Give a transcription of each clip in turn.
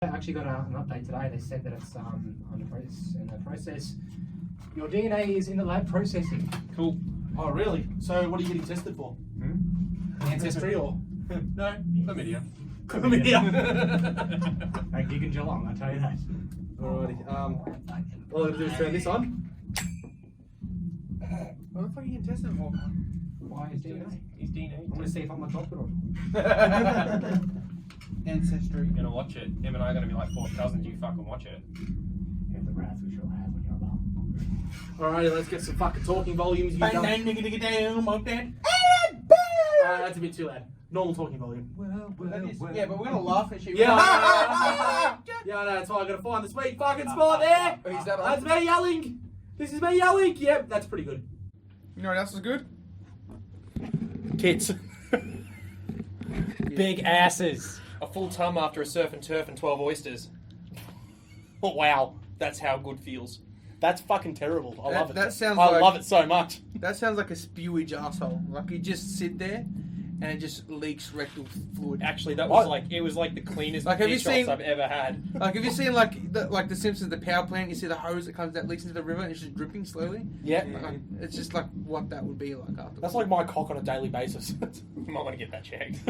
I actually got an update today. They said that it's in the process. Your DNA is in the lab processing. Cool. Oh, really? So what are you getting tested for? Ancestry or? No, chlamydia. Chlamydia. Hey, gig in Geelong, I tell you that. Alrighty. All I have to do is turn this on. What the fuck are you getting tested for? Why is DNA? He's DNA. I want to see if I'm a hospital. Ancestry. You're gonna watch it. Him and I are gonna be like fourth cousins. You fucking watch it. Here's the wrath we shall have when you're alone. Alrighty, let's get some fucking talking volumes. You Bang, done? bang, nigga, nigga, down, like that. That's a bit too loud. Normal talking volume. Yeah, but we're gonna laugh at you. Yeah. Yeah, I know. That's why I gotta find the sweet fucking spot there. Who's that? That's me yelling. This is me yelling. Yep, that's pretty good. You know what else is good? Tits. Big asses. A full tum after a surf and turf and 12 oysters. Oh, wow. That's how good feels. That's fucking terrible. I love it. That sounds I like love it so much. That sounds like a spewage asshole. Like you just sit there and it just leaks rectal fluid. Actually, that was it was like the cleanest Like, have you dish shots seen- I've ever had. Like have you seen like the Simpsons, the power plant? You see the hose that comes that leaks into the river and it's just dripping slowly. Yeah. Like, it's just like what that would be like after. That's like my cock on a daily basis. You might want to get that checked.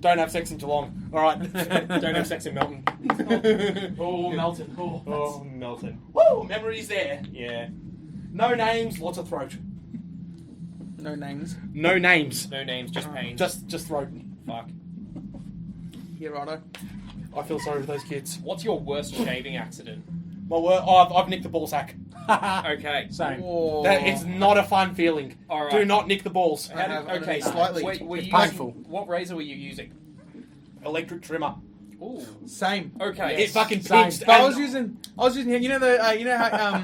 Don't have sex in Geelong. Alright. Don't have sex in Melton. Oh, Melton. Oh, Melton. Woo! Memories there. Yeah. No names, lots of throat. No names. No names. No names, just pain. Just throat. Fuck. Yeah, righto. I feel sorry for those kids. What's your worst shaving accident? My word, I've nicked the ball sack. Okay. Same. Whoa. That it's not a fun feeling. All right. Do not nick the balls. I have- Okay, slightly. Were It's you painful. using, what razor were you using? Electric trimmer. Ooh. Same. Okay. It fucking Same. pinched. But I and- was using you know how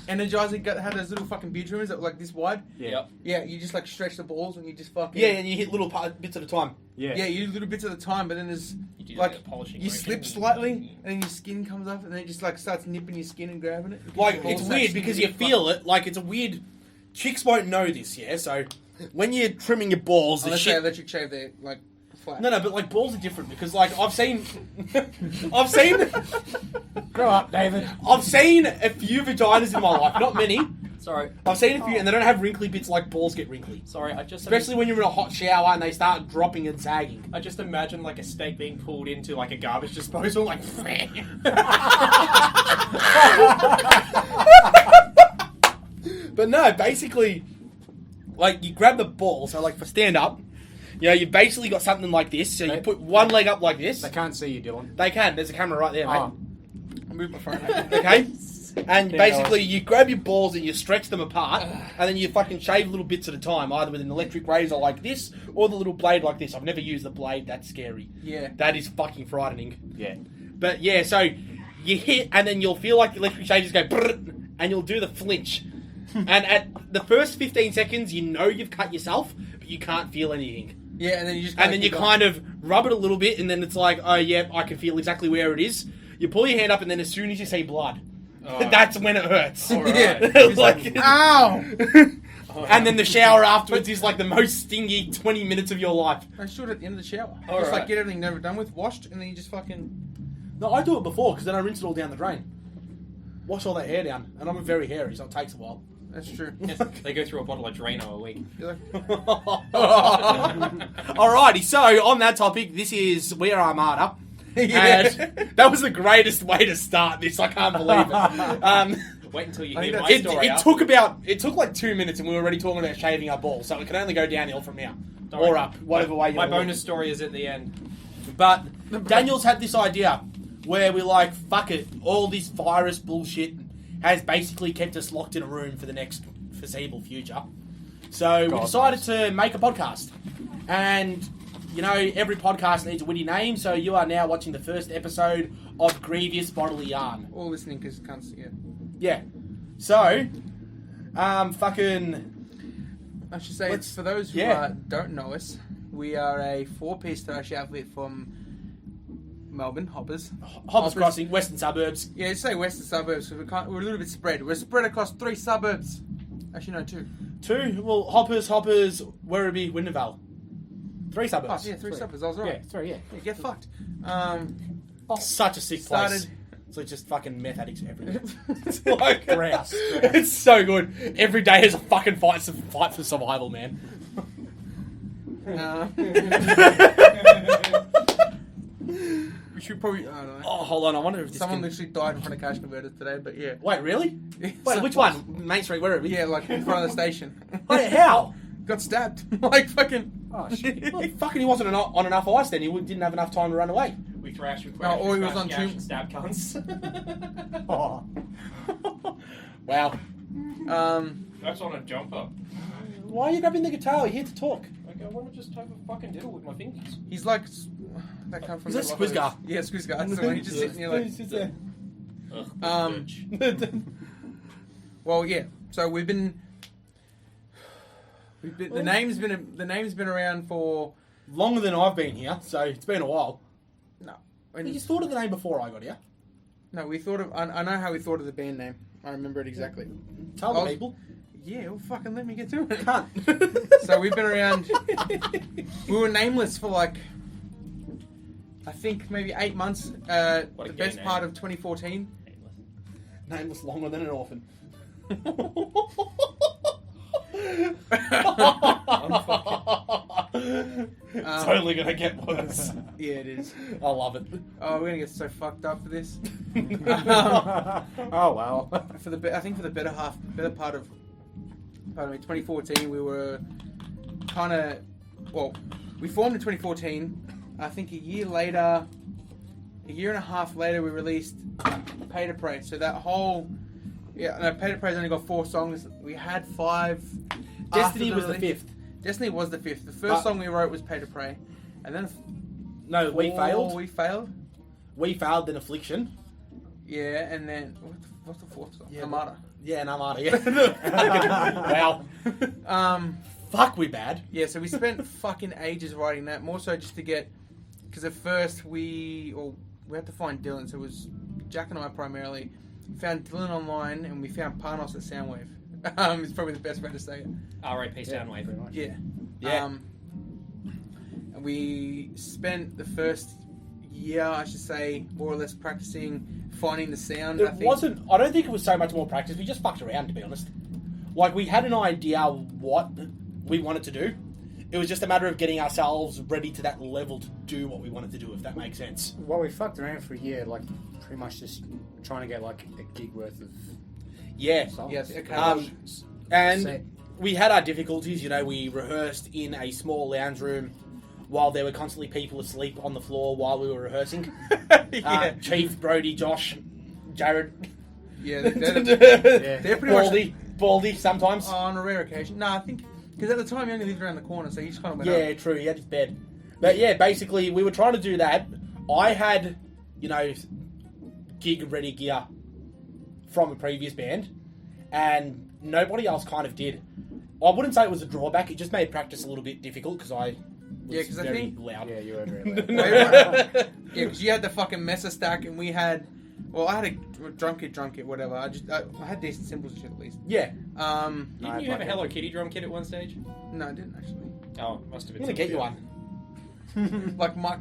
Energizer had those little fucking beer trimmers that were like this wide. Yep. Yeah, you just like stretch the balls and you just fucking Yeah, and you hit little bits at a time. Yeah. Yeah, you do little bits at a time, but then there's You do like a polishing you motion. slip slightly, and then your skin comes up, and then it just like starts nipping your skin and grabbing it. Like, Your it's balls weird actually because really you feel it. Like, it's a weird... Chicks won't know this, yeah? So, when you're trimming your balls, the Unless shit... they electric shave their like flat. No, but, like, balls are different because, like, I've seen... I've seen... Grow up, David. I've seen a few vaginas in my life. Not many. Sorry. I've seen a few, and they don't have wrinkly bits like balls get wrinkly. Sorry, I just... Especially when you're in a hot shower and they start dropping and sagging. I just imagine like a steak being pulled into like a garbage disposal, like. But no, basically, like, you grab the ball, so, like, for stand up, you know, you've basically got something like this, so you put one leg up like this. They can't see you, Dylan. They can, there's a camera right there, mate. Oh. I moved my phone. Okay? And Yeah, basically, you grab your balls and you stretch them apart, and then you fucking shave little bits at a time, either with an electric razor like this, or the little blade like this. I've never used the blade, that's scary. Yeah. That is fucking frightening. Yeah. But yeah, so you hit, and then you'll feel like the electric shave just go, brrr, and you'll do the flinch. And at the first 15 seconds, you know you've cut yourself, but you can't feel anything. Yeah, and then you just And then you kind of rub it a little bit, and then it's like, oh yeah, I can feel exactly where it is. You pull your hand up, and then as soon as you see blood, that's when it hurts. Yeah. Like, ow. and then the shower afterwards is like the most stingy 20 minutes of your life. I should at the end of the shower. All just right. like get everything never done with, washed, and then you just fucking. No, I do it before, because then I rinse it all down the drain. Wash all that hair down, and I'm very hairy, so it takes a while. That's true. They go through a bottle of Drano a week. You're like, Alrighty, so on that topic, this is We're Armata. Yeah. And that was the greatest way to start this, I can't believe it. Wait until you I hear think my It story. it took like 2 minutes and we were already talking about shaving our balls, so it can only go downhill from now. Don't Or worry. up, whatever way you My want. bonus story is at the end. But Daniel's had this idea where we're like, fuck it, all this virus bullshit has basically kept us locked in a room for the next foreseeable future. So we decided to make a podcast. And, you know, every podcast needs a witty name, so you are now watching the first episode of Grievous, Bodily Yarn. all listening because can't see it. Yeah. So, fucking... I should say, Let's- for those who yeah. don't know us, we are a 4-piece thrash outfit from Melbourne, Hoppers. Hoppers Crossing, Western Suburbs. Yeah, just say western suburbs, so we're a little bit spread. We're spread across 3 suburbs. Actually, no, 2. 2, well, Hoppers, Werribee, Windervale. 3 suburbs. Oh, yeah, 3 suburbs. I was right. Yeah, sorry, yeah. Yeah, get fucked. Such a sick place. Started- So it's just fucking meth addicts everywhere. It's like Grouse. It's so good. Every day is a fucking fight for survival, man. We should probably. I don't know. Oh, hold on. I wonder if this Someone can... literally died in front of cash converters today, but yeah. Wait, really? Wait, So- which one? Main Street, where are we? Yeah, like in front of the station. Wait, how? Got stabbed. Like fucking. Oh, shit. Well, fucking he wasn't on enough ice then. He didn't have enough time to run away. We thrashed. or he was on gash tube. and stab cunts. Oh. Wow. That's on a jumper. Why are you grabbing the guitar? We're here to talk. Like, I want to just have a fucking diddle with my fingers. He's like. That come from. Is that the Squizgar? Yeah, Squizgar. So when he just sitting here like. Ugh, Um, Well, yeah. So we've been the name's been around for Longer than I've been here, so it's been a while. when You thought of the name before I got here. no, we thought of I know how we thought of the band name. I remember it exactly. Tell I the was- people. Yeah, well, fucking let me get to it. Can't. So we've been around. We were nameless for like, I think maybe 8 months. The What a gay best name. part of 2014. Name was longer than an orphan. Totally gonna get worse. Yeah, it is. I love it. Oh, we're gonna get so fucked up for this. Oh, well. I think for the better part of, pardon me, 2014, we were kind of, well, we formed in 2014. I think a year and a half later, we released Pay to Pray. So that whole, Pay to Pray's only got 4 songs. We had 5. Destiny after was the release. 5th. Destiny was the 5th. The first song we wrote was Pay to Pray, and then No, we failed. We failed. We failed, then Affliction. Yeah, and then what's the 4th song? Yeah, Armata. Yeah, and Armata, yeah. Wow. Fuck, we bad. Yeah, so we spent fucking ages writing that, more so just to get, because at first we had to find Dylan, so it was Jack and I primarily. We found Dylan online, and we found Panos at Soundwave. It's probably the best way to say it. R.I.P. Soundwave. Pretty much. Yeah. Yeah. And we spent the first year, I should say, more or less practicing, finding the sound. I don't think it was so much more practice. We just fucked around, to be honest. Like, we had an idea what we wanted to do. It was just a matter of getting ourselves ready to that level to do what we wanted to do, if that makes sense. Well, we fucked around for a year, like, pretty much just trying to get, like, a gig worth of Yeah. songs. Yes, okay. And Set. we had our difficulties. You know, we rehearsed in a small lounge room while there were constantly people asleep on the floor while we were rehearsing. Yeah. Chief, Brody, Josh, Jared. Yeah, Yeah. they're pretty much Baldy sometimes. on a rare occasion. No, I think because at the time he only lived around the corner, so he just kind of went Yeah, up. true. He had his bed. But yeah, basically, we were trying to do that. I had, gig-ready gear from a previous band, and nobody else kind of did. I wouldn't say it was a drawback. It just made practice a little bit difficult because I was 'cause I very think- loud. Yeah, you were very loud. Yeah, because you had the fucking Mesa stack, and we had. Well, I had a drum kit, whatever. I had decent cymbals and shit at least. Yeah. Didn't I'd you have a like Hello Kitty drum kit at one stage? No, I didn't actually. Oh, must have I'm been. going to get you one. Like Mike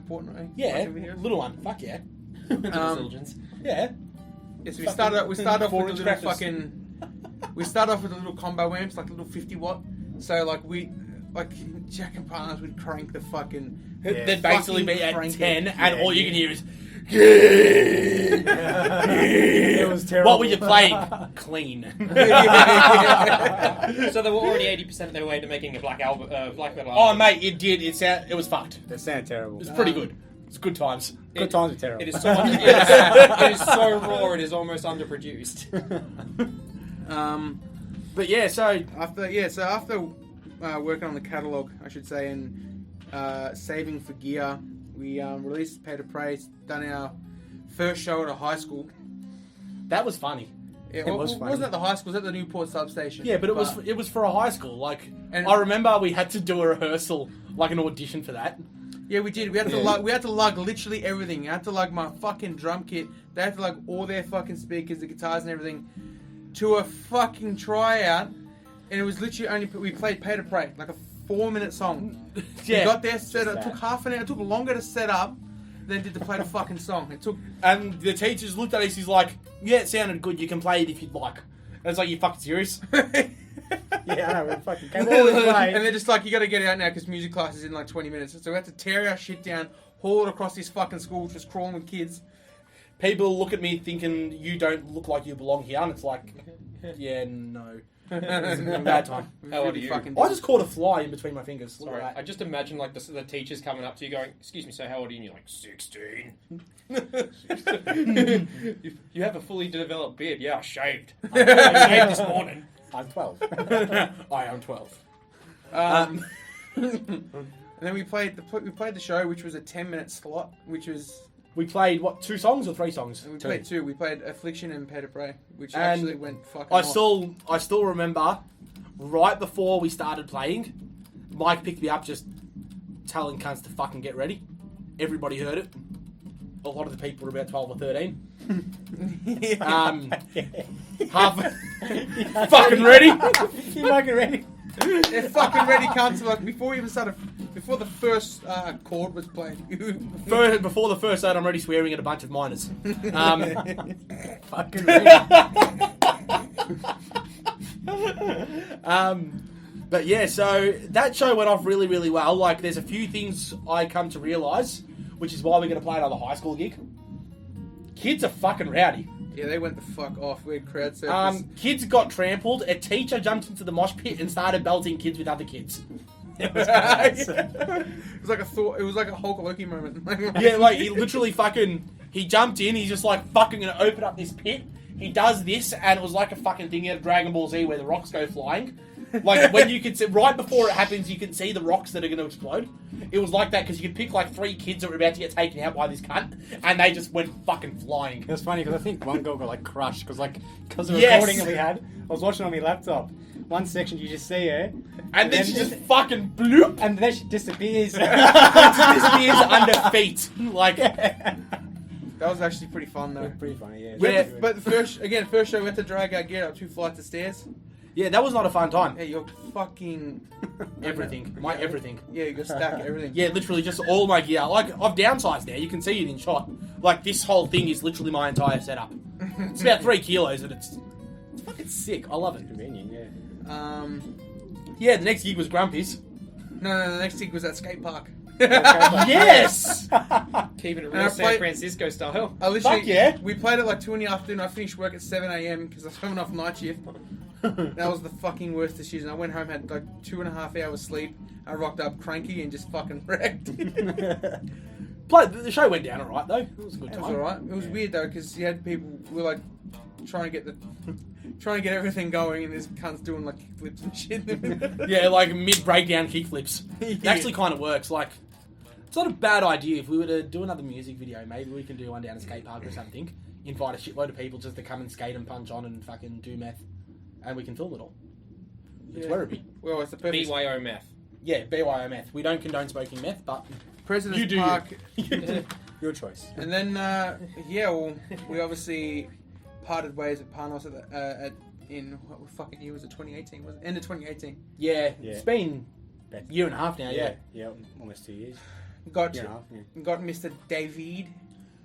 Portnoy. Yeah, Mike over here. little one. Fuck yeah. Indulgence. Yeah. Yes, we started off with a little Four-inch crackers. fucking. We started off with a little combo amps, like a little 50 watt. So like Jack and Partners would crank the fucking. Yeah. They'd basically be at Fucking 10, crank it. and Yeah, all you yeah. can hear is. It was terrible. What were you playing? Clean. So they were already 80% of their way to making a black album, black metal Oh, album. mate, it did. It was fucked. That sounded terrible. It was pretty good. It's good times. Good times are terrible. It is so it is so raw. It is almost underproduced. But yeah, so After working on the catalog, I should say, and saving for gear, we released Pay to Pray. Done our first show at a high school. that was funny. It was wasn't funny. at the high school. It was at the Newport substation. Yeah, but it was for a high school. Like, And- I remember we had to do a rehearsal, like an audition for that. Yeah, we did. We had to lug literally everything. I had to lug my fucking drum kit. They had to lug all their fucking speakers, the guitars and everything, to a fucking tryout. And it was literally we played Pay to Pray, like a 4-minute song. Yeah. We got there, set up. It that. took half an hour. It took longer to set up then did to play the fucking song. It took. And the teachers looked at us. He's like, "Yeah, it sounded good. You can play it if you'd like." And it's like, "You fucking serious?" Yeah, I know. We fucking came all this way. And they're just like, "You got to get out now because music class is in like 20 minutes." So we had to tear our shit down, haul it across this fucking school, just crawling with kids. People look at me thinking you don't look like you belong here, and it's like, yeah, no. It's a bad time. How old are you? I just caught a fly in between my fingers. Look Sorry, at I that. just imagine like the teachers coming up to you going, "Excuse me, so how old are you?" And you're like, 16. You have a fully developed beard. Yeah, I shaved. I shaved this morning. I'm 12. I am 12. And then we played the show, which was a 10-minute slot, which was. We played, what, 2 songs or 3 songs? We played 2. We played Affliction and Pay to Pray, which And actually went fucking I off. still remember, right before we started playing, Mike picked me up just telling cunts to fucking get ready. Everybody heard it. A lot of the people were about 12 or 13. Half fucking ready. You fucking ready? They're fucking ready, cunts. Like before we even started, before the first chord was played. Before the first note, I'm already swearing at a bunch of minors. Fucking ready. But yeah, so that show went off really, really well. Like, there's a few things I come to realise, which is why we're going to play another high school gig. Kids are fucking rowdy. Yeah, they went the fuck off. We had crowd surfers. Kids got trampled. A teacher jumped into the mosh pit and started belting kids with other kids. It was like a thought. It was like a Hulk Loki moment. Yeah, like he literally he jumped in. He's just like fucking gonna open up this pit. He does this, and it was like a fucking thing out of Dragon Ball Z where the rocks go flying. Like when you could see right before it happens, you can see the rocks that are going to explode. It was like that because you could pick like 3 kids that were about to get taken out by this cunt, and they just went fucking flying. It was funny because I think one girl got like crushed because the Yes. recording that we had, I was watching on my laptop. One section you just see her, And then she just fucking bloop and then she disappears. disappears under feet. Like, That was actually pretty fun though. Pretty funny, yeah. Yeah. But the first show we had to drag our gear up 2 flights of stairs. yeah, that was not a fun time. Hey, you're fucking Everything, my everything. Yeah, you got stack everything. Yeah, literally just all my gear. Like, I've downsized now. You can see it in shot. Like, this whole thing is literally my entire setup. It's about 3 kilos, and it's fucking sick. I love it. Convenient, yeah. Yeah, the next gig was Grumpy's. No, the next gig was at skate park. Yes! Keeping it And real I San played- Francisco style. I literally, Fuck yeah. We played at like 2 in the afternoon. I finished work at 7 a.m. because I was coming off night shift. That was the fucking worst decision. I went home, had like 2.5 hours sleep. I rocked up cranky and just fucking wrecked. The show went down alright, though. It was a good It time. was alright. It was weird though because you had people who were like trying to get everything going, and there's cunts doing like flips and shit. Yeah, like mid-breakdown kickflips. It Yeah. actually kind of works. Like, it's not a bad idea. If we were to do another music video, maybe we can do one down a skate park or something. Invite a shitload of people just to come and skate and punch on and fucking do meth. And we can film it all. It's where it be. Well, it's the perfect. BYO meth. Yeah, BYO meth. We don't condone smoking meth, but President's you do Park. you. Your choice. And then, well, we obviously parted ways at Panos in what fucking year was it? 2018, was it? End of 2018. Yeah, Yeah. it's been a year and a half now, yeah. Yeah, almost 2 years. Got Year and a half, yeah. got Mr. David.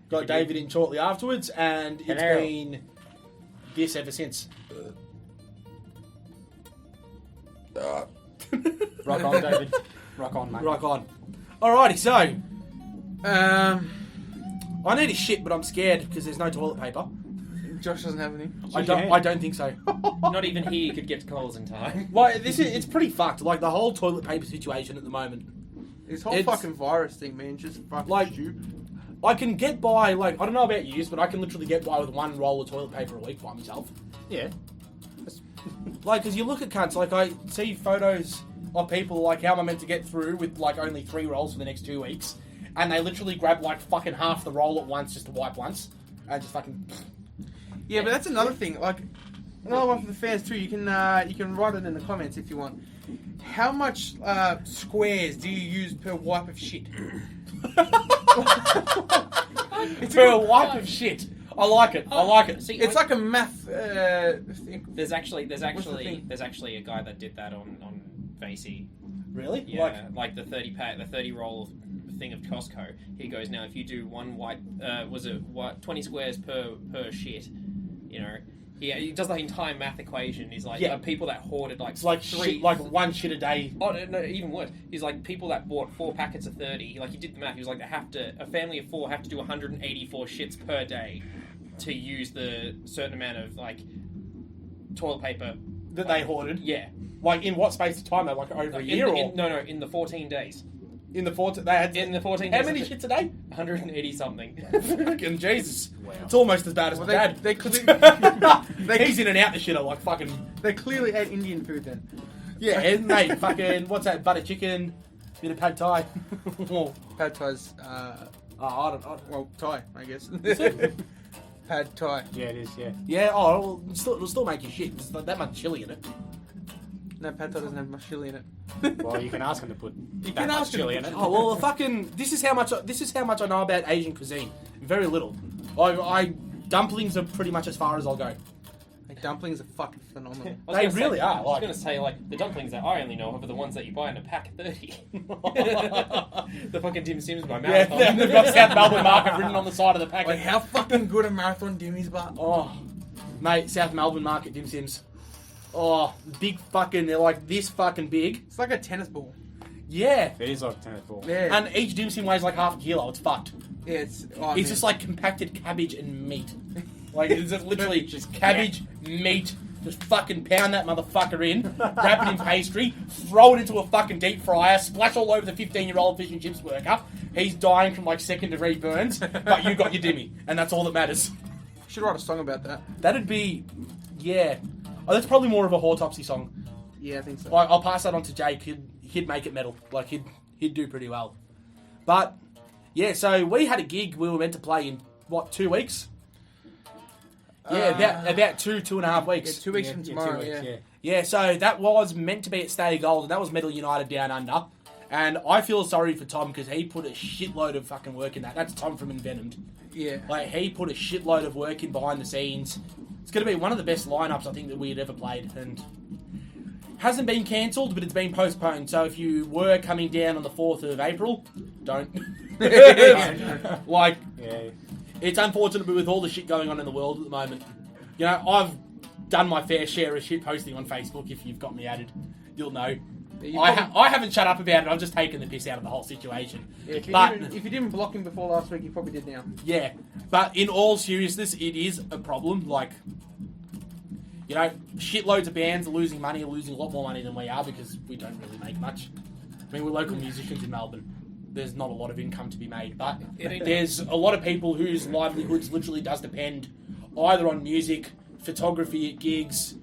Got David in shortly afterwards, and it's Hello. been this ever since. Rock on, David. Rock on, mate. Rock on. Alrighty, so Um, I need a shit, but I'm scared because there's no toilet paper. Josh doesn't have any. I don't think so. Not even he could get to Coles in time. Like it's pretty fucked. Like the whole toilet paper situation at the moment. This whole It's- fucking virus thing, man, just fucking Like- stupid. I can get by, like, I don't know about you, but I can literally get by with 1 roll of toilet paper a week by myself. Yeah. Like, because you look at cunts, like, I see photos of people, like, how am I meant to get through with, like, only 3 rolls for the next 2 weeks, and they literally grab, like, fucking half the roll at once just to wipe once, and just fucking... Yeah, but that's another thing. Like another one for the fans too. You can write it in the comments if you want. How much squares do you use per wipe of shit? It's a wipe of shit. I like it. I like it. See, It's like a math thing. there's actually thing? a guy that did that on Vasey. Really? Yeah, like the 30 pack, the 30 roll, thing of Costco. He goes, now if you do one white, 20 squares per shit, you know. He does the entire math equation. He's like, people that hoarded like It's like one shit a day. Oh no, even worse. He's like people that bought 4 packets of 30. Like he did the math. He was like, a family of 4 have to do 184 shits per day to use the certain amount of like toilet paper That they hoarded. Yeah. Like in what space of time? Though? Like over a year or in the 14 days. In the 14 they had In the 14 how days. many shits a day? 180 something. Fucking Jesus. Wow. It's almost as bad as my dad. He's in and out the shitter like fucking. They clearly ate Indian food then. Yeah, and mate, fucking what's that? Butter chicken, bit of pad thai. Pad Thai's, I don't. well, Thai, I guess. Pad Thai. Yeah, it is. Yeah. Yeah. Oh, well, it'll still make you shit. There's not that much chili in it. No, Pad Thai doesn't have much chili in it. Well, you can ask him to put You that can much ask him chili to in it. Oh well, fucking. This is how much I know about Asian cuisine. Very little. I dumplings are pretty much as far as I'll go. Like, dumplings are fucking phenomenal. They really are. I was going to say, like, the dumplings that I only know of are the ones that you buy in a pack of 30. The fucking Dim Sims by Yeah, Marathon. they've got South Melbourne Market written on the side of the packet. Like, how fucking good are marathon dimmies, but Oh, mate, South Melbourne Market dim sims. Oh, big fucking. They're like this fucking big. it's like a tennis ball. Yeah. It is like tennis ball. Yeah, And each dim sim weighs like half a kilo. It's fucked. yeah, it's. Oh, It's just like compacted cabbage and meat. Like it's just literally just cabbage, meat. Just fucking pound that motherfucker in, wrap it in pastry, throw it into a fucking deep fryer, splash all over the 15-year-old fish and chips worker. He's dying from like second-degree burns, but you got your dimmy, and that's all that matters. should write a song about that. That'd be, yeah. Oh, that's probably more of a Hortopsy song. Yeah, I think so. I'll pass that on to Jake. He'd make it metal. Like he'd do pretty well. But yeah, so we had a gig we were meant to play in what 2 weeks? Yeah, about 2.5 weeks. Yeah, 2 weeks from tomorrow. 2 weeks, yeah. Yeah, so that was meant to be at Stay Gold, and that was Metal United Down Under. And I feel sorry for Tom because he put a shitload of fucking work in that. That's Tom from Envenomed. Yeah. Like he put a shitload of work in behind the scenes. It's going to be one of the best lineups I think that we had ever played, and hasn't been cancelled, but it's been postponed. So if you were coming down on the 4th of April, don't. Like, Yeah. it's unfortunate, but with all the shit going on in the world at the moment, you know, I've done my fair share of shit posting on Facebook. If you've got me added, you'll know. Yeah, I haven't shut up about it. I've just taken the piss out of the whole situation. if, you but if you didn't block him before last week, you probably did now. yeah, but in all seriousness, it is a problem. Like, you know, shitloads of bands are losing money, are losing a lot more money than we are because we don't really make much. I mean, we're local musicians in Melbourne. There's not a lot of income to be made, but there's a lot of people whose livelihoods literally does depend either on music, photography at gigs,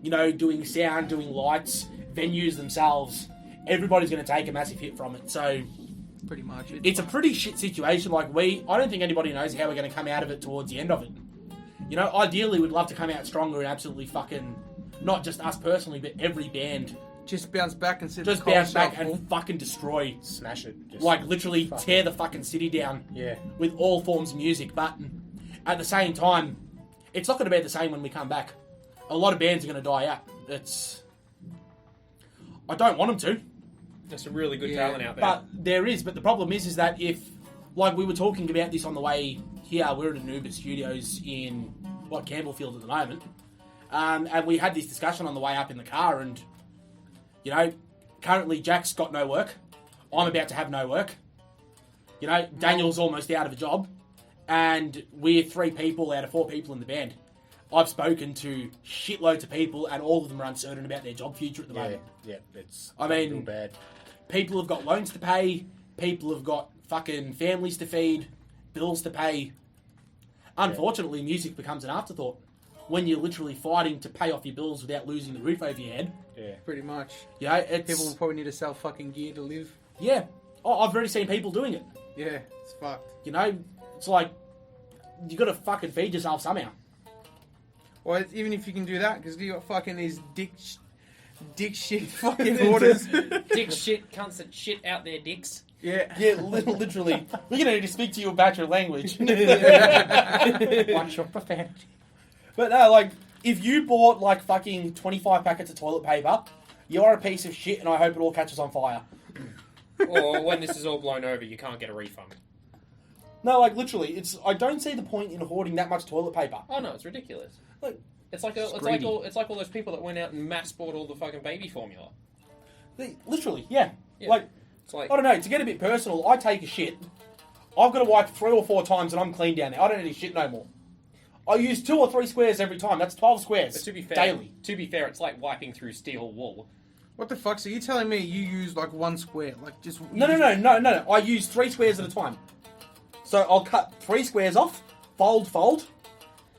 you know, doing sound, doing lights, venues themselves. Everybody's going to take a massive hit from it. So Pretty much. it's a pretty shit situation. Like I don't think anybody knows how we're going to come out of it towards the end of it. You know, ideally we'd love to come out stronger and absolutely fucking, not just us personally, but every band. Just bounce back and sit. Just bounce back and fucking destroy. Smash it. Just Like literally fuck tear the fucking city down Yeah. with all forms of music. But at the same time, it's not going to be the same when we come back. A lot of bands are going to die out. I don't want them to. There's some really good Yeah, talent out there. But there is. But the problem is that if, like we were talking about this on the way here, we're at Anuba Studios in Campbellfield at the moment, and we had this discussion on the way up in the car, and you know, currently Jack's got no work. I'm about to have no work. You know, Daniel's almost out of a job, and we're 3 people out of 4 people in the band. I've spoken to shitloads of people, and all of them are uncertain about their job future at the moment. Yeah. It's I mean, real bad. People have got loans to pay. People have got fucking families to feed, bills to pay. Unfortunately, music becomes an afterthought when you're literally fighting to pay off your bills without losing the roof over your head. Yeah. Pretty much. You know, it's People will probably need to sell fucking gear to live. yeah. Oh, I've already seen people doing it. Yeah, it's fucked. You know, it's like you got to fucking feed yourself somehow. Or even if you can do that, because you got fucking these dick shit fucking orders. Dick shit, cunts that shit out their dicks. Yeah. Yeah, literally. We're gonna need to speak to you about your language. Watch your profanity. But no, like, if you bought like fucking 25 packets of toilet paper, you're a piece of shit, and I hope it all catches on fire. Or when this is all blown over, you can't get a refund. No, like literally, I don't see the point in hoarding that much toilet paper. Oh no, it's ridiculous. Like, it's like all those people that went out and mass bought all the fucking baby formula. Literally, yeah. Yeah. Like, It's like I don't know, to get a bit personal, I take a shit. I've got to wipe 3 or 4 times and I'm clean down there. I don't need shit no more. I use 2 or 3 squares every time. That's 12 squares. but daily. To be fair, it's like wiping through steel wool. What the fuck? So you telling me you use like 1 square, like just No. I use 3 squares at a time. So I'll cut 3 squares off, fold,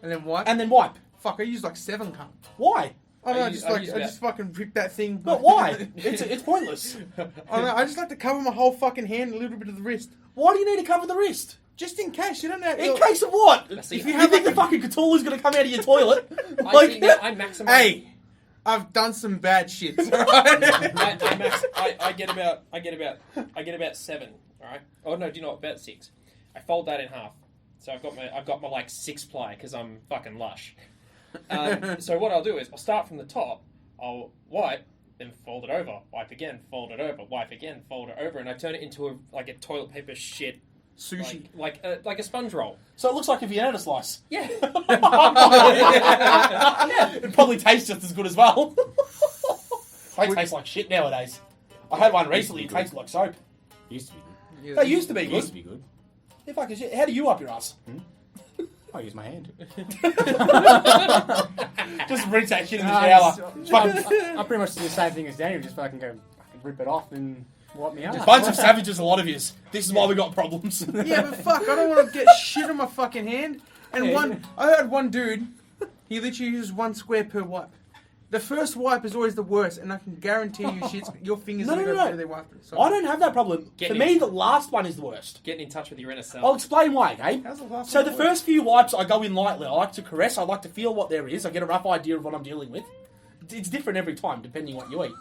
and then wipe? and then wipe. Fuck, I use like 7, cunt. Why? I don't know, I just fucking rip that thing. But why? It's pointless. I don't know, I just like to cover my whole fucking hand, a little bit of the wrist. Why do you need to cover the wrist? Just in case, you don't know. In case of what? See, If you think the fucking Cthulhu's going to come out of your toilet? I maximize. Hey, I've done some bad shit. I get about 7. All right. Oh no, do you know what? About 6. I fold that in half. So I've got my like 6 ply because I'm fucking lush. So what I'll do is I'll start from the top. I'll wipe, then fold it over, wipe again, fold it over, wipe again, fold it over, and I turn it into a toilet paper shit Sushi. like a sponge roll. So it looks like a Vienna slice. Yeah. It probably tastes just as good as well. They taste like shit nowadays. I had one recently. It tasted like soap. Used to be good. They used to be Used to good. be good. Yeah, fucking shit. How do you up your ass? I use my hand. Just rinse that shit in the shower. I pretty much do the same thing as Daniel. Just fucking rip it off and wipe me out. Bunch of savages, a lot of yous. This is why we got problems. Yeah, but fuck, I don't want to get shit on my fucking hand. And I heard one dude, he literally uses 1 square per wipe. The first wipe is always the worst, and I can guarantee you, your fingers No, are no, going no. to go through their wipe. So, I don't have that problem. Get For in. me, the last one is the worst. Getting in touch with your inner self. I'll explain why, okay? How's the last So one the work? first few wipes, I go in lightly. I like to caress. I like to feel what there is. I get a rough idea of what I'm dealing with. It's different every time, depending what you eat.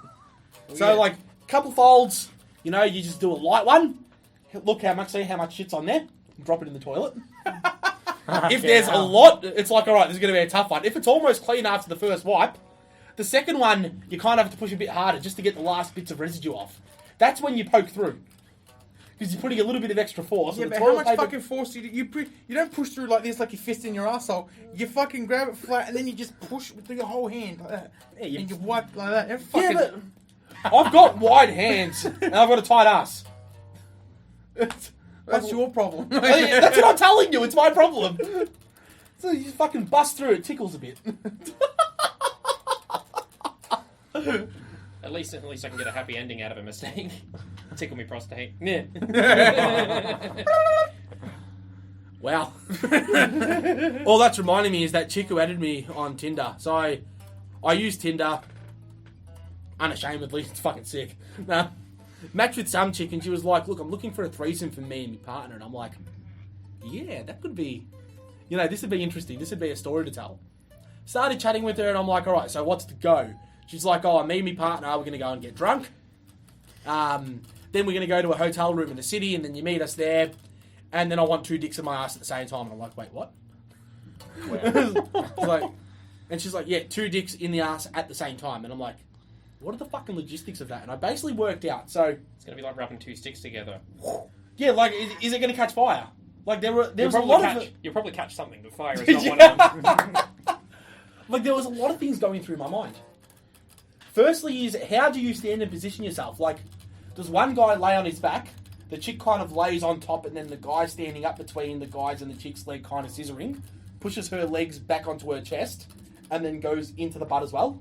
So, like, couple folds, you just do a light one. Look see how much shit's on there. Drop it in the toilet. If there's a lot, it's like, all right, this is going to be a tough one. If it's almost clean after the first wipe, the second one, you kind of have to push a bit harder just to get the last bits of residue off. That's when you poke through. Because you're putting a little bit of extra force. Yeah, and but the how toilet much paper- fucking force do you don't push through like this, like your fist in your asshole. You fucking grab it flat and then you just push through your whole hand like that. Yeah, And you wipe like that. You're fucking, Yeah, but I've got wide hands and I've got a tight ass. that's your problem. That's what I'm telling you. It's my problem. So you just fucking bust through. It tickles a bit. At least I can get a happy ending out of a mistake. Tickle me prostate. Yeah. Wow. All that's reminding me is that chick who added me on Tinder. So I use Tinder unashamedly. It's fucking sick. Now, matched with some chick and she was like, look, I'm looking for a threesome for me and my partner. And I'm like, yeah, that could be, this would be interesting. This would be a story to tell. Started chatting with her and I'm like, all right, so what's the go? She's like, oh, me and my partner, we're going to go and get drunk. Then we're going to go to a hotel room in the city and then you meet us there. And then I want 2 dicks in my ass at the same time. And I'm like, wait, what? And she's like, yeah, 2 dicks in the ass at the same time. And I'm like, what are the fucking logistics of that? And I basically worked out. So It's gonna be like rubbing 2 sticks together. yeah, like, is it going to catch fire? Like, there was a lot of... You'll probably catch something, but fire is not one of them. Like, there was a lot of things going through my mind. Firstly is, how do you stand and position yourself? Like, does one guy lay on his back, the chick kind of lays on top, and then the guy standing up between the guys and the chick's leg kind of scissoring, pushes her legs back onto her chest, and then goes into the butt as well?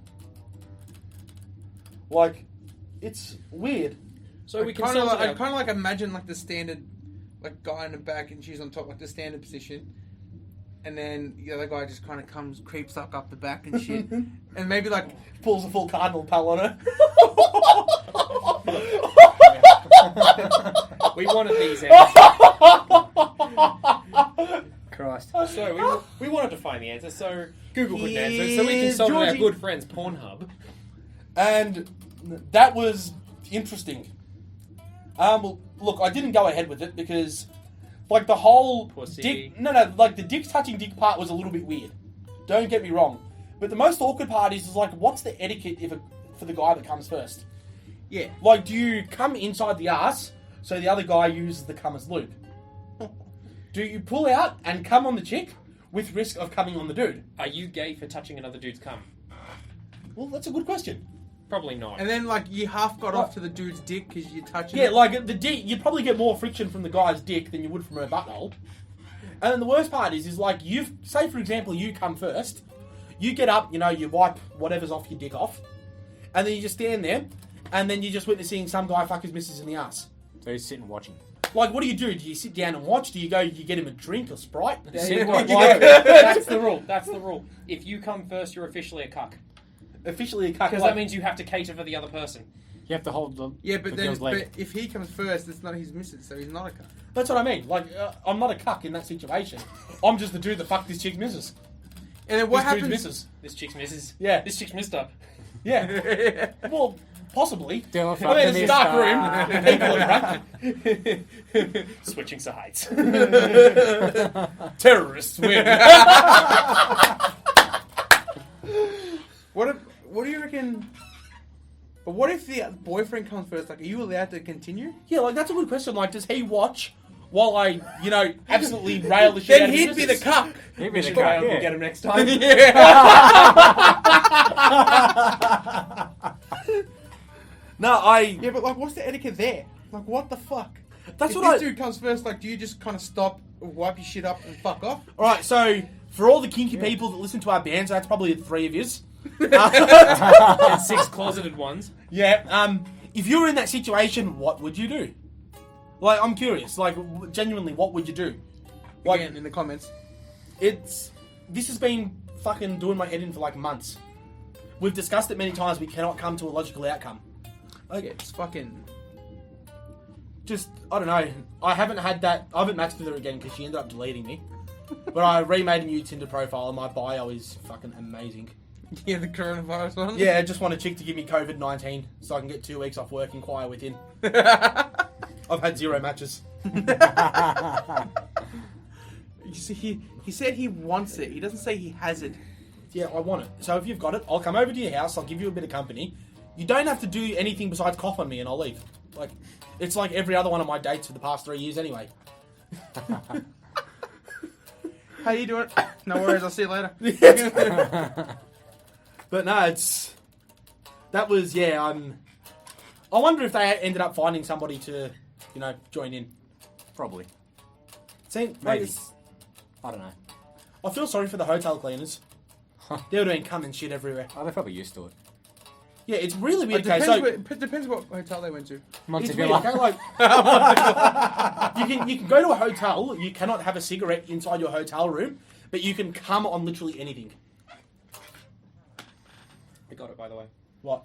Like, it's weird. So we can I sum it kind up. of like imagine like the standard, like guy in the back and she's on top, like the standard position, and then the other guy just kind of creeps up the back and shit, and maybe like Pulls a full cardinal pal on her. We wanted these answers. Christ. So we wanted to find the answer. So Google couldn't answer it. So we Yes, consulted our Georgie. good friends Pornhub. And that was interesting. Well, look, I didn't go ahead with it because, like, the whole Pussy. like the dick touching dick part was a little bit weird. Don't get me wrong, but the most awkward part is like, what's the etiquette for the guy that comes first? Yeah. Like, do you come inside the ass so the other guy uses the cum as lube? Do you pull out and come on the chick with risk of coming on the dude? Are you gay for touching another dude's cum? Well, that's a good question. Probably not. And then, like, you half got off to the dude's dick because you're touching Yeah, it. like, the dick, you'd probably get more friction from the guy's dick than you would from her butthole. And then the worst part is like, say, for example, you come first, you get up, you wipe whatever's off your dick off, and then you just stand there, and then you're just witnessing some guy fuck his missus in the ass. So he's sitting watching. Like, what do? You sit down and watch? Do you go, you get him a drink or Sprite? Sit Like, That's the rule. That's the rule. If you come first, you're officially a cuck. officially a cuck. Because that means you have to cater for the other person. You have to hold the but the then girl's leg. but if he comes first, it's not his missus, so he's not a cunt. That's what I mean. Like, I'm not a cuck in that situation. I'm just the dude that fucked this chick's missus. And then what This dude's happens? missus. This chick's misses. Yeah. This chick's missed up. Yeah. Well, possibly. Dylan I mean, it's a dark room. People in front. Switching sides. Terrorists win. What do you reckon? But what if the boyfriend comes first? Like, are you allowed to continue? Yeah, like, that's a good question. Like, does he watch while I, absolutely rail the shit out Then of his he'd be the missus? cuck. He'd be the Try guy. and Yeah. get him next time. No, Yeah, but like, what's the etiquette there? Like, what the fuck? That's if what this dude comes first, like, do you just kind of stop, wipe your shit up, and fuck off? Alright, so, for all the kinky people that listen to our band, so that's probably the three of yous. And 6 closeted ones. Yeah, if you were in that situation, what would you do? Like, I'm curious. Like, genuinely, what would you do? Like, Again, in the comments. this has been fucking doing my head in for like months. We've discussed it many times. We cannot come to a logical outcome. Like, Yeah, it's fucking. just, I don't know. I haven't matched with her again because she ended up deleting me. But I remade a new Tinder profile and my bio is fucking amazing. Yeah, the coronavirus one. Yeah, I just want a chick to give me COVID-19 so I can get 2 weeks off work and quiet within. I've had 0 matches. You see, he said he wants it. He doesn't say he has it. Yeah, I want it. So if you've got it, I'll come over to your house. I'll give you a bit of company. You don't have to do anything besides cough on me, and I'll leave. Like, it's like every other one of my dates for the past 3 years, anyway. How you doing? No worries. I'll see you later. But no, that was I wonder if they ended up finding somebody to, join in. Probably. See, Maybe. I don't know. I feel sorry for the hotel cleaners. They were doing cum and shit everywhere. Oh, they're probably used to it. Yeah, it's really weird. It Okay, depends, so depends what hotel they went to. it's weird. Okay, like you can go to a hotel. You cannot have a cigarette inside your hotel room, but you can cum on literally anything. I got it, by the way. What?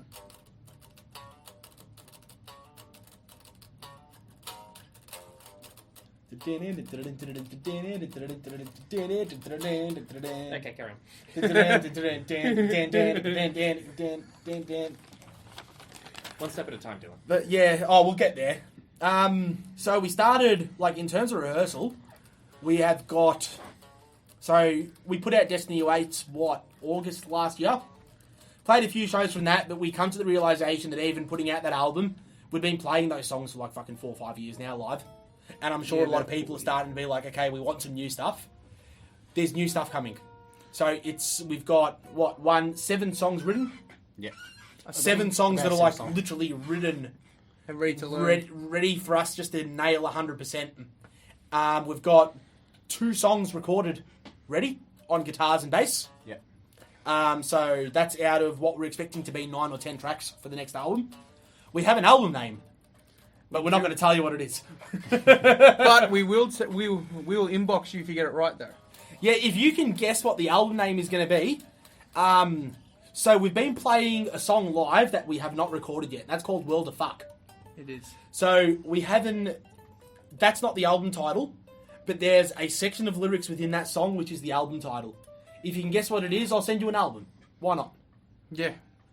Okay, carry on. One step at a time, Dylan. But yeah, we'll get there. So we started, like, in terms of rehearsal, we have got, so we put out Destiny 8, August last year? Played a few shows from that, but we come to the realisation that even putting out that album, we've been playing those songs for like fucking 4 or 5 years now live. And I'm sure a lot of people are starting to be like, okay, we want some new stuff. There's new stuff coming. So we've got, 7 songs written? Yeah. 7 songs that are About like 7 songs. literally written, And ready to learn. ready for us just to nail 100%. We've got 2 songs recorded ready on guitars and bass. Yeah. So that's out of what we're expecting to be 9 or 10 tracks for the next album. We have an album name, but we're not going to tell you what it is. But we will inbox you if you get it right, though. Yeah, if you can guess what the album name is going to be. So we've been playing a song live that we have not recorded yet. That's called World of Fuck. It is. So we haven't... That's not the album title, but there's a section of lyrics within that song which is the album title. If you can guess what it is, I'll send you an album. Why not? Yeah.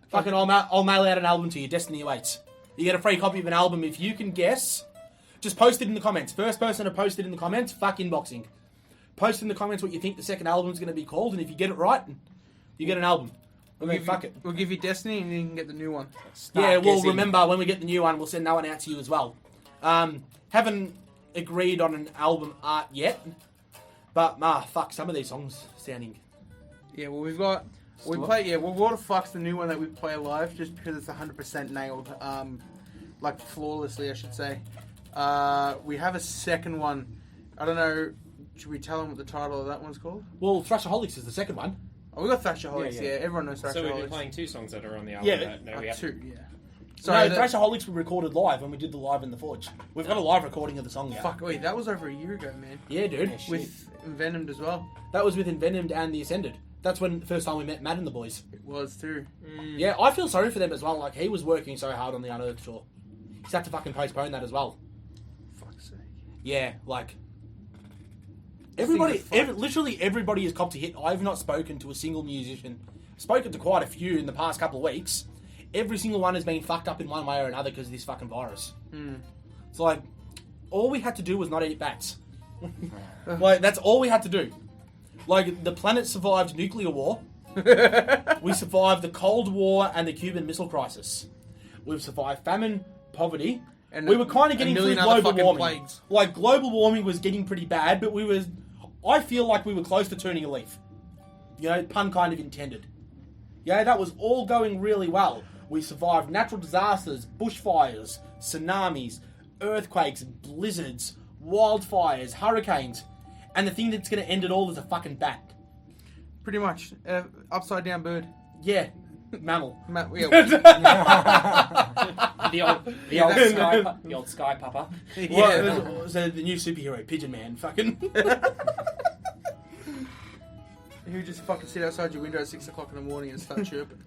Fucking, I'll mail out an album to you, Destiny Awaits. You get a free copy of an album if you can guess. Just post it in the comments. First person to post it in the comments, fuck inboxing. Post in the comments what you think the second album's going to be called, and if you get it right, you get an album. I mean, fuck it. We'll give you Destiny and you can get the new one. Yeah, well, guessing. remember, when we get the new one, we'll send that one out to you as well. Haven't agreed on an album art yet, but, fuck, some of these songs sounding... Yeah, well, we've got... We play, yeah, well, What the Fuck's the new one that we play live, just because it's 100% nailed. Like, flawlessly, I should say. We have a second one. I don't know, should we tell them what the title of that one's called? Well, Thrashaholics is the second one. Oh, we got Thrashaholics, Yeah, yeah. yeah. Everyone knows Thrashaholics. So we've been playing 2 songs that are on the album. Yeah, that no, we have Two, yeah. Sorry, Sorry, no, Thrashaholics we recorded live when we did the live in the Forge. We've got a live recording of the song now. Fuck, wait, that was over a year ago, man. Yeah, dude. Yeah, shit. With Envenomed as well. That was with Envenomed and The Ascended. That's when the first time we met Matt and the boys. It was too. Yeah, I feel sorry for them as well. Like, he was working so hard on the Unearthed Shore. He's had to fucking postpone that as well. Fuck's sake. Yeah, like... Literally everybody has copped a hit. I've not spoken to a single musician. Spoken to quite a few in the past couple of weeks. Every single one has been fucked up in one way or another because of this fucking virus. It's like, all we had to do was not eat bats. Like, that's all we had to do. Like, the planet survived nuclear war. We survived the Cold War and the Cuban Missile Crisis. We've survived famine, poverty. And We were kind of getting through million other global fucking warming. plagues. Like, global warming was getting pretty bad, but I feel like we were close to turning a leaf. You know, pun kind of intended. Yeah, that was all going really well. We survived natural disasters, bushfires, tsunamis, earthquakes, blizzards, wildfires, hurricanes. And the thing that's going to end it all is a fucking bat. Pretty much. Upside down bird. Yeah, mammal. Yeah. the old sky papa. Well, so the new superhero, Pigeon Man, fucking... You just fucking sit outside your window at 6 o'clock in the morning and start chirping.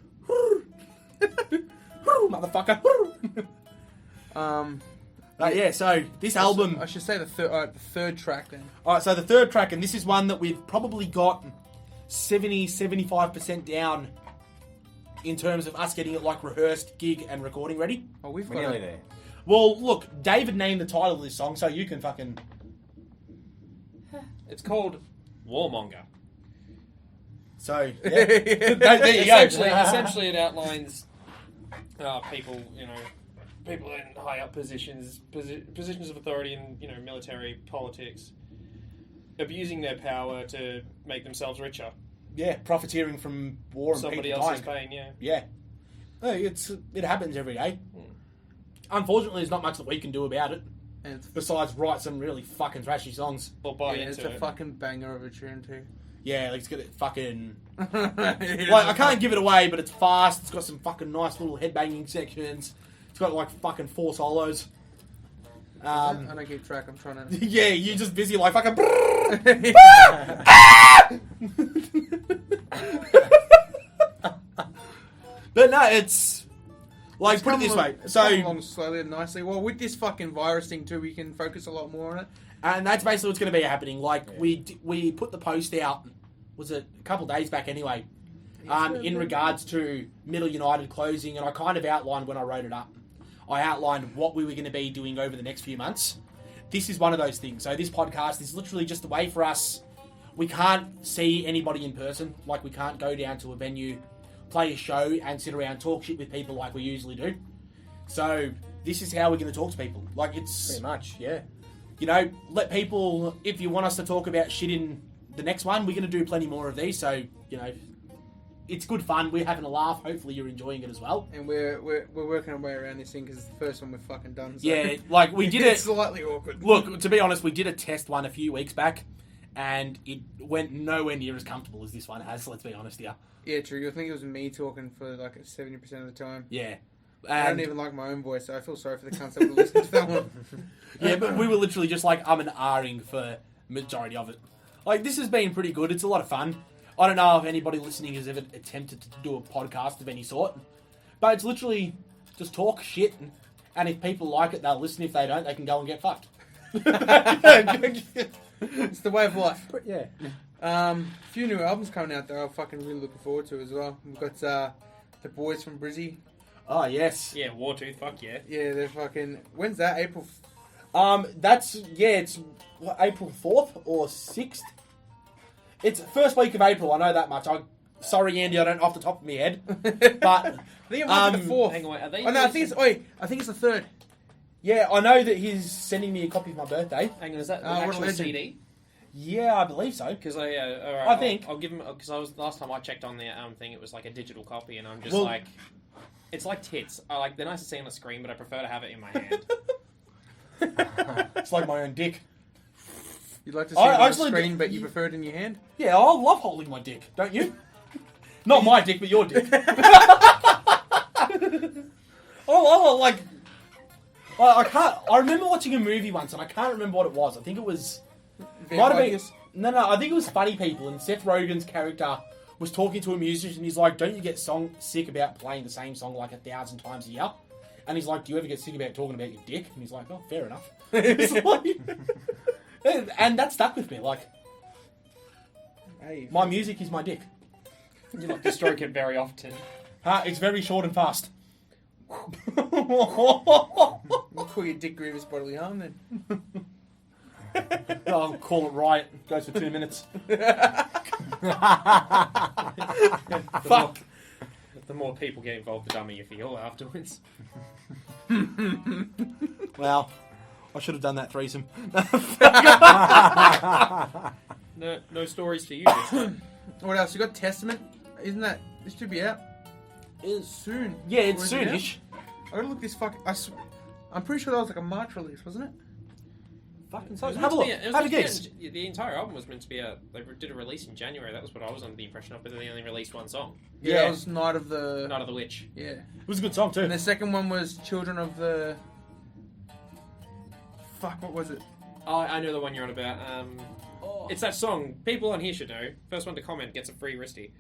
Motherfucker. Yeah, so this I album... should say the third track then. Alright, so the third track, and this is one that we've probably got 70-75% down in terms of us getting it like rehearsed, gig, and recording ready. Oh, we've We're got nearly it. there. Well, look, David named the title of this song, so you can fucking... It's called Warmonger. So, yeah. There you go. Essentially, it outlines people, people in high up positions of authority in, military military abusing their power to make themselves richer. Yeah, profiteering from war and Somebody people else's dying. pain, yeah. Yeah. No, it happens every day. Unfortunately, there's not much that we can do about it, And it's, besides write some really fucking thrashy songs. Or buy it's into a it. fuking banger of a tune too. Yeah, like, it's got it fucking... Like, I can't give it away, but it's fast. It's got some fucking nice little headbanging sections. It's got like fucking 4 solos. I don't keep track. I'm trying to. Yeah, you're just busy like fucking... But no, it's... Like, put it this way. It's So... coming along slowly and nicely. Well, with this fucking virus thing too, we can focus a lot more on it. And that's basically what's going to be happening. Like, we put the post out, was it a couple of days back anyway, in regards to Middle United closing, and I kind of outlined when I wrote it up. I outlined what we were going to be doing over the next few months. This is one of those things. So this podcast is literally just a way for us. We can't see anybody in person. Like, we can't go down to a venue, play a show, and sit around, talk shit with people like we usually do. So this is how we're going to talk to people. Like, it's... Pretty much, yeah. You know, let people, if you want us to talk about shit in the next one, we're going to do plenty more of these. So, it's good fun. We're having a laugh. Hopefully you're enjoying it as well. And we're working our way around this thing because it's the first one we've fucking done. So. Yeah, like we did It's it. slightly awkward. Look, to be honest, we did a test one a few weeks back, and it went nowhere near as comfortable as this one has. Let's be honest here. Yeah, true. I think it was me talking for like 70% of the time. Yeah. I don't even like my own voice, so I feel sorry for the cunts that were listening to that one. Yeah, but we were literally just like and ahhing for majority of it. Like, this has been pretty good. It's a lot of fun. I don't know if anybody listening has ever attempted to do a podcast of any sort, but it's literally just talk shit, and if people like it, they'll listen. If they don't, they can go and get fucked. It's the way of life. But yeah. A few new albums coming out that I'm fucking really looking forward to as well. We've got the boys from Brizzy. Oh, yes. Yeah, Wartooth, fuck yeah. Yeah, they're fucking... When's that? April... It's what, April 4th or 6th? It's first week of April, I know that much. I Sorry, Andy, I don't off the top of my head. But I think it might be the fourth. Hang on, are they? Oh no, I think it's the third. yeah, I know that he's sending me a copy of my birthday. Hang on, is that the what a actual legend. CD? Yeah, I believe so. Because all right, I think. I'll give him because last time I checked on the thing, it was like a digital copy, and I'm just Well- like, it's like tits. They're nice to see on the screen, but I prefer to have it in my hand. It's like my own dick. You'd like to see I it on the actually screen, do- but you prefer it in your hand. Yeah, I love holding my dick, don't you? Not my dick, but your dick. Oh, like, I can't. I remember watching a movie once, and I can't remember what it was. I think it was. Might have been. No, I think it was Funny People, and Seth Rogen's character was talking to a musician. He's like, "Don't you get sick about playing the same song like 1,000 times a year?" And he's like, "Do you ever get sick about talking about your dick?" And he's like, "Oh, fair enough." It's like- and that stuck with me. Like, Hey, my music is my dick. You like to stroke it very often. It's very short and fast. we'll call you Dick Grievous bodily harm then. I'll call it riot. Goes for 2 minutes. Fuck. The more people get involved, the dumber you feel afterwards. Well, I should have done that threesome. No stories to you this time. What else? You got Testament? Isn't that this should be out soon? Yeah, it's Or is it soonish. out? I gotta look this I'm pretty sure that was like a March release, wasn't it? Fucking It so. was Have a meant look. to be- it was Have a meant to guess. be- The entire album was meant to be they did a release in January. That was what I was under the impression of, but they only released one song, Yeah, Yeah. that was Night of the. Night of the Witch. Yeah, It was a good song too. and the second one was Children of the. Fuck, what was it? Oh, I know the one you're on about. Oh. It's that song. People on here should know. First one to comment gets a free wristy.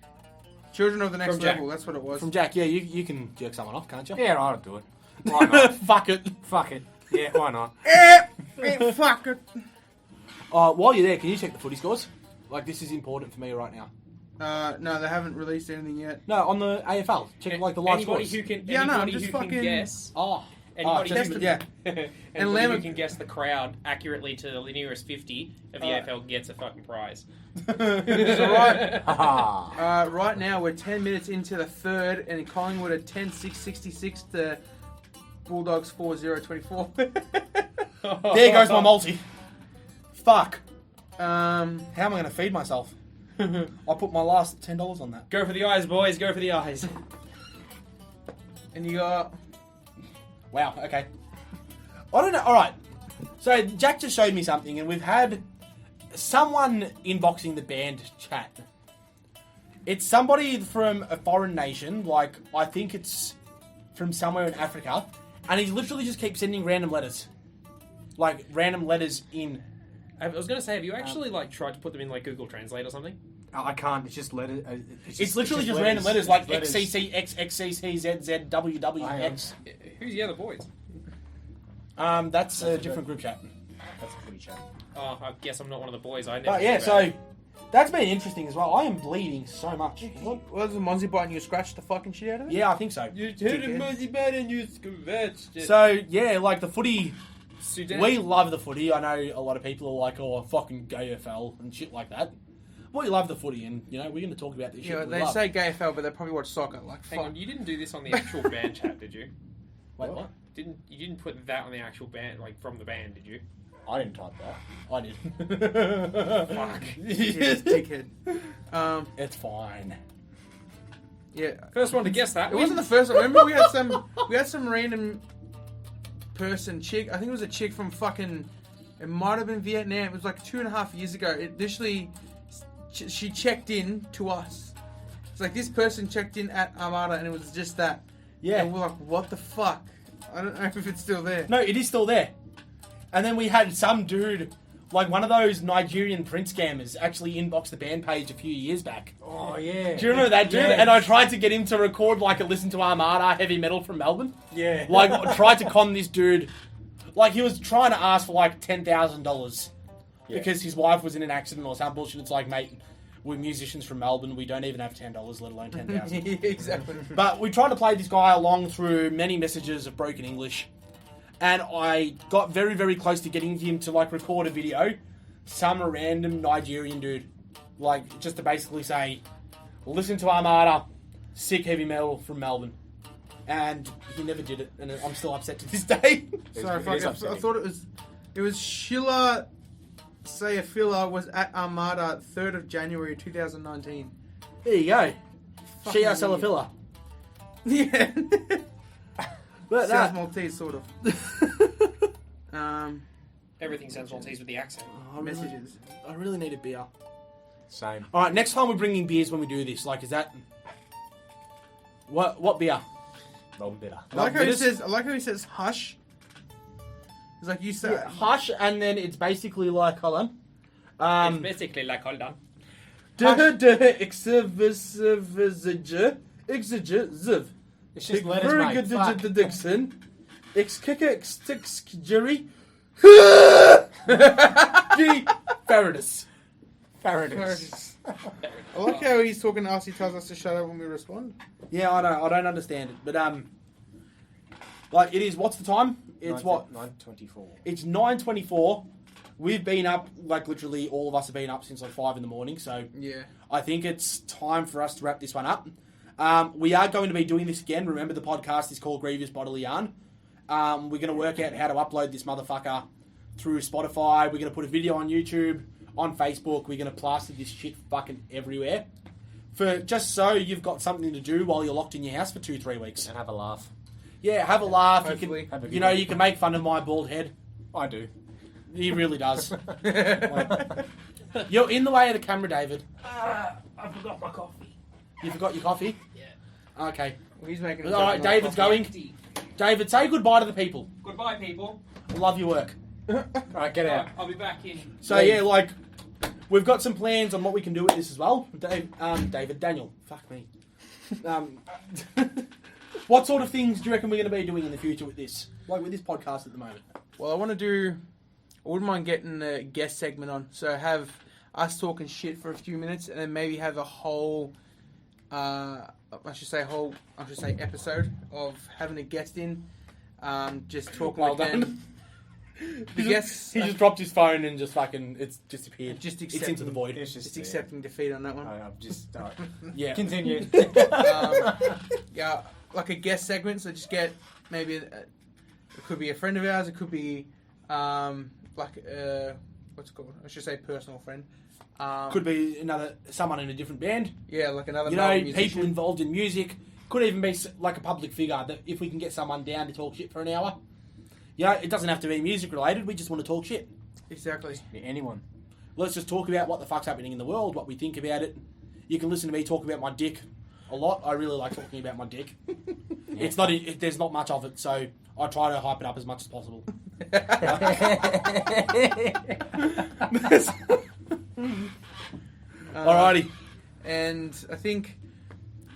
Children of the Next From Jack. Level. That's what it was. From Jack, yeah, you can jerk someone off, can't you? Yeah, I'll do it. Why not? Fuck it. Fuck it. Yeah, why not? Fuck it. While you're there, can you check the footy scores? Like, this is important for me right now. No, they haven't released anything yet. No, on the AFL. Check like the live Anybody scores. who can, Yeah, no, I'm anybody just who fucking- can guess. Oh, Anybody just- who, yeah. anybody who Lamb- can guess the crowd accurately to the nearest 50 of the AFL gets a fucking prize. It's alright. Haha. Right now, we're 10 minutes into the third, and Collingwood are 10-6-66 to Bulldogs 4-0-24. There goes my multi. Fuck. Um, How am I going to feed myself? I put my last $10 on that. Go for the eyes, boys. Go for the eyes. and you got Wow, okay. I don't know. Alright. So, Jack just showed me something, and we've had someone inboxing the band chat. It's somebody from a foreign nation, like, I think it's from somewhere in Africa, and he literally just keeps sending random letters. Like, random letters in. I was going to say, have you actually tried to put them in Google Translate or something? I can't. It's just letters. It's literally just random letters, like Letters. XCC, XXCC, ZZ, WWX. Who's the other boys? That's a different group chat. That's a pretty chat. Oh, I guess I'm not one of the boys. I never. But yeah, knew about so that's been interesting as well. I am bleeding so much. what was the Monzy bite and you scratched the fucking shit out of it? Yeah, I think so. You hit a muzzy bad and you scratched it. So yeah, like the footy, Sudan. we love the footy. I know a lot of people are like, "Oh, fucking AFL" and shit like that. We love the footy, and you know we're going to talk about this shit. Yeah, we they love. say gay FL, but they probably watch soccer. Like, Hang fuck. on, you didn't do this on the actual band chat, did you? Wait, what? You didn't put that on the actual band, from the band, did you? I didn't type that. I did. Fuck. Yes, dickhead. It's fine. Yeah, First one to guess that. it wasn't the first one. Remember, we had some random person chick. I think it was a chick from fucking. It might have been Vietnam. It was like 2.5 years ago. It literally, she checked in to us. It's like this person checked in at Armata, and it was just that. Yeah. And we're like, what the fuck? I don't know if it's still there. No, it is still there. And then we had some dude, like one of those Nigerian print scammers, actually inbox the band page a few years back. Oh yeah. Do you remember that dude? Yeah. And I tried to get him to record like a Listen to Armada heavy metal from Melbourne. Yeah. Like, tried to con this dude. Like, he was trying to ask for like $10,000 Yeah. because his wife was in an accident or some bullshit. It's like, mate, we're musicians from Melbourne. We don't even have $10, let alone $10,000. Exactly. But we tried to play this guy along through many messages of broken English. And I got very, very close to getting him to, like, record a video. Some random Nigerian dude. Like, just to basically say, listen to Armata, sick heavy metal from Melbourne. And he never did it, and I'm still upset to this day. Sorry, It is I upsetting. thought it was Schiller. Say a filler was at Armata 3rd of January 2019. There you go. Fucking Shia idiot. Salafilla. Yeah. But Sounds no. Maltese, sort of. Everything sounds Maltese with the accent. Messages. I really need a beer. Same. All right, next time we're bringing beers when we do this. Like, is that what beer? Melbourne bitter. I like how he bitters? says. I like how he says hush. It's like you said. Yeah, hush, and then it's basically like, hold It's on. basically like, hold on. Ziv. It's just letters, mate. Fuck. Dixon. Jerry. G. Faradis. Faradis. I like how he's talking to us. He tells us to shut up when we respond. Yeah, I know. I don't understand it, but like it is. What's the time? It's what? 9:24. It's 9:24. We've been up, like literally all of us have been up since like 5 in the morning. So Yeah. I think it's time for us to wrap this one up. We are going to be doing this again. Remember, the podcast is called Grievous, Bodily. We're going to work out how to upload this motherfucker through Spotify. We're going to put a video on YouTube, on Facebook. We're going to plaster this shit fucking everywhere. For just so you've got something to do while you're locked in your house for 2-3 weeks. And have a laugh. Yeah, have a laugh. Hopefully. You Have a can, good you know, one. you can make fun of my bald head. I do. He really does. You're in the way of the camera, David. I forgot my coffee. You forgot your coffee? Yeah. Okay. He's making. All right, David's going. David, say goodbye to the people. Goodbye, people. I love your work. Alright, get out. I'll be back in. So yeah, like we've got some plans on what we can do with this as well. Daniel, fuck me. What sort of things do you reckon we're going to be doing in the future with this? Like with this podcast at the moment? Well, I want to do. I wouldn't mind getting a guest segment on. So have us talking shit for a few minutes, and then maybe have a whole. I should say episode of having a guest in, just talking Well with them. done. The guests. He just dropped his phone and just fucking it's disappeared. Just It's accepting, into the void. It's Just just accepting defeat on that one. I'm just. Yeah. Continue. Yeah, like a guest segment. So just get maybe it could be a friend of ours. It could be what's it called? I should say personal friend. Could be someone in a different band. Yeah, like another. You know, Melbourne musician. people involved in music. Could even be like a public figure that if we can get someone down to talk shit for an hour. Yeah, it doesn't have to be music related. We just want to talk shit. Exactly. Be anyone. Let's just talk about what the fuck's happening in the world, what we think about it. You can listen to me talk about my dick a lot. I really like talking about my dick. It's not. There's not much of it, so I try to hype it up as much as possible. Alrighty. And I think,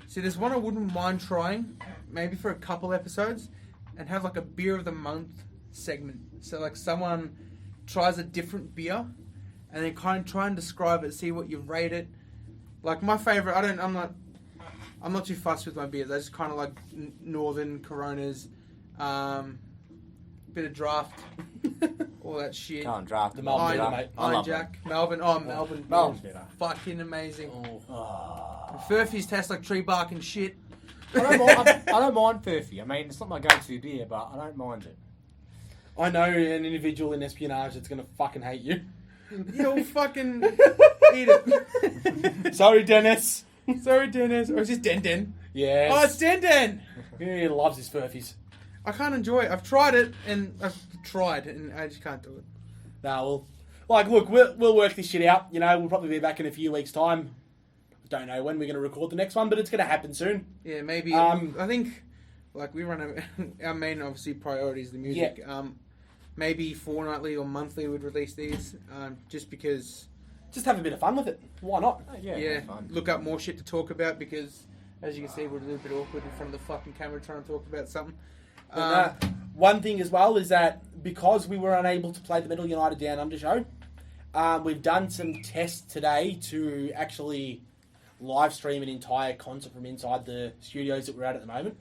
see, there's one I wouldn't mind trying, maybe for a couple episodes, and have like a beer of the month segment. So like someone tries a different beer, and then kind of try and describe it, see what you rate it. Like my favorite, I'm not too fussed with my beers. I just kind of like Northern Coronas, bit of draft, all that shit. Can't draft The them. Melbourne Iron, bitter, mate. I Iron love Jack, Melbourne. Oh, Melbourne. Melbourne's beers. bitter. Fucking amazing. Oh. Furfies taste like tree bark and shit. I don't mind Furphy. I mean, it's not my go-to beer, but I don't mind it. I know an individual in espionage that's gonna fucking hate you. You'll fucking eat it. Sorry, Dennis. Sorry, Dennis. Or is this Den Den? Yes. Oh, it's Den Den. He loves his furfies. I can't enjoy it. I've tried it, and I just can't do it. Nah, well, like, look, we'll work this shit out. You know, we'll probably be back in a few weeks' time. Don't know when we're going to record the next one, but it's going to happen soon. Yeah, maybe. I think, like, we run our main, obviously, priority is the music. Yeah. Maybe fortnightly or monthly we'd release these, just because. Just have a bit of fun with it. Why not? Yeah, Fun. look up more shit to talk about because, as you can see, we're a little bit awkward in front of the fucking camera trying to talk about something. But, one thing as well is that because we were unable to play the Metal United Down Under show, we've done some tests today to actually live stream an entire concert from inside the studios that we're at the moment.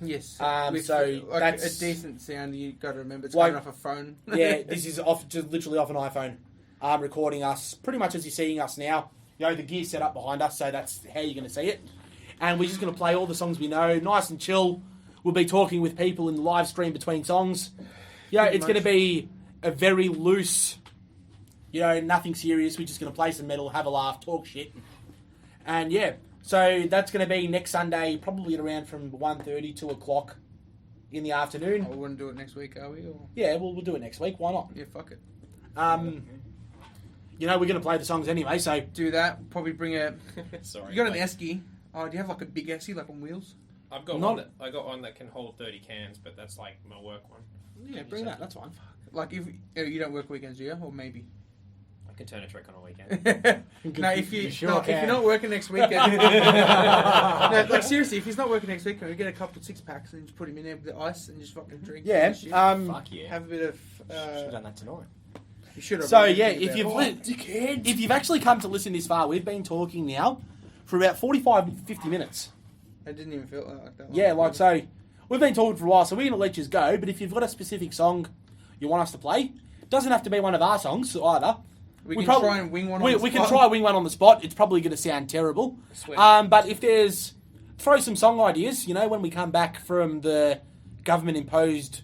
Yes. So like that's- a decent sound. You got to remember it's Like- coming off a phone. Yeah, this is just literally off an iPhone. Recording us pretty much as you're seeing us now the gear set up behind us, so that's how you're going to see it. And we're just going to play all the songs we know, nice and chill. We'll be talking with people in the live stream between songs. It's going to be a very loose, nothing serious. We're just going to play some metal, have a laugh, talk shit. And so that's going to be next Sunday, probably at around from 1:30 to 2 o'clock in the afternoon. We wouldn't do it next week, are we? Or... Yeah, we'll do it next week. Why not? Yeah, fuck it. We're going to play the songs anyway, so... Do that. Probably bring a... Sorry. You got an esky. Oh, do you have like a big esky, like on wheels? I've got Not- one. I got one that can hold 30 cans, but that's like my work one. Yeah, bring that. That's fine. Like if you don't work weekends, do you? Or maybe. I can turn a trick on a weekend. No, if You you sure no, if can. you're not working next weekend, no, like seriously, if he's not working next weekend, we get a couple of 6-packs and just put him in there with the ice and just fucking drink. Yeah. and shit. Fuck yeah. Have a bit of. Should have done that tonight. You should have. So, if you've actually come to listen this far, we've been talking now for about 45, 50 minutes. I didn't even feel like that. Yeah, so we've been talking for a while, so we're going to let you go. But if you've got a specific song you want us to play, it doesn't have to be one of our songs either. we can try and wing one. We can try wing one on the spot. It's probably going to sound terrible. Sweet. But if there's... Throw some song ideas, when we come back from the government-imposed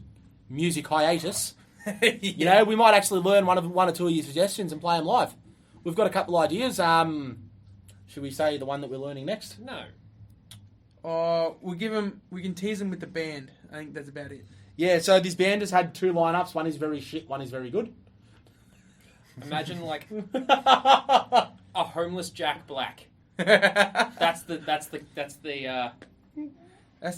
music hiatus. Yeah. We might actually learn one or two of your suggestions and play them live. We've got a couple ideas. Should we say the one that we're learning next? No. We can tease them with the band. I think that's about it. Yeah, so this band has had 2 lineups. One is very shit, one is very good. Imagine like a homeless Jack Black. That's the That's the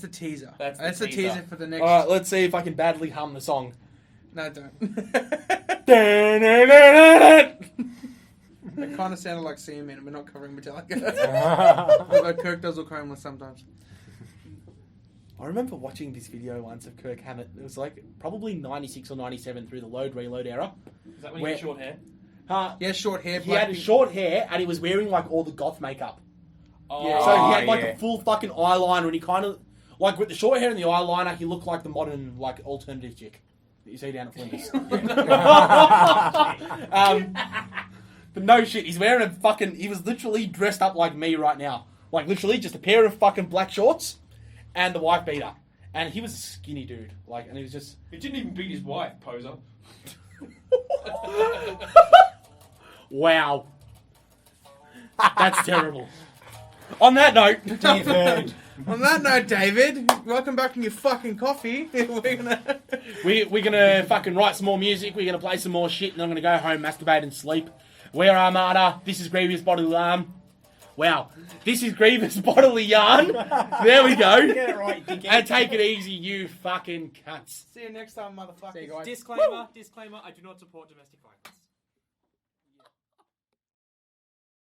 teaser. That's the the teaser teaser. for the next. Alright, let's see if I can badly hum the song. No, don't. It It kind of sounded like Seaman, and we're not covering Metallica. Although Kirk does look homeless sometimes. I remember watching this video once of Kirk Hammett. It was like probably 96 or 97 through the load-reload era. Is that when Where- you had short hair? He has short hair. He had short hair and he was wearing like all the goth makeup. Oh, Yeah. So he had like yeah. a full fucking eyeliner and he kind of... Like with the short hair and the eyeliner, he looked like the modern like alternative chick that you see down at Flinders. But no shit, he's wearing a fucking... He was literally dressed up like me right now. Like literally just a pair of fucking black shorts and the wife beater. And he was a skinny dude. Like, and he was just... He didn't even beat his wife, poser. Wow. That's terrible. On that note... David. On that note, David, welcome back in your fucking coffee. We're gonna fucking write some more music, we're gonna play some more shit, and I'm gonna go home, masturbate, and sleep. We're Armata, this is Grievous, Bodily Yarn. Wow. This is Grievous, Bodily Yarn. There we go. Get it right, dickhead. And take it easy, you fucking cunts. See you next time, motherfucker. Disclaimer, I do not support domestic violence.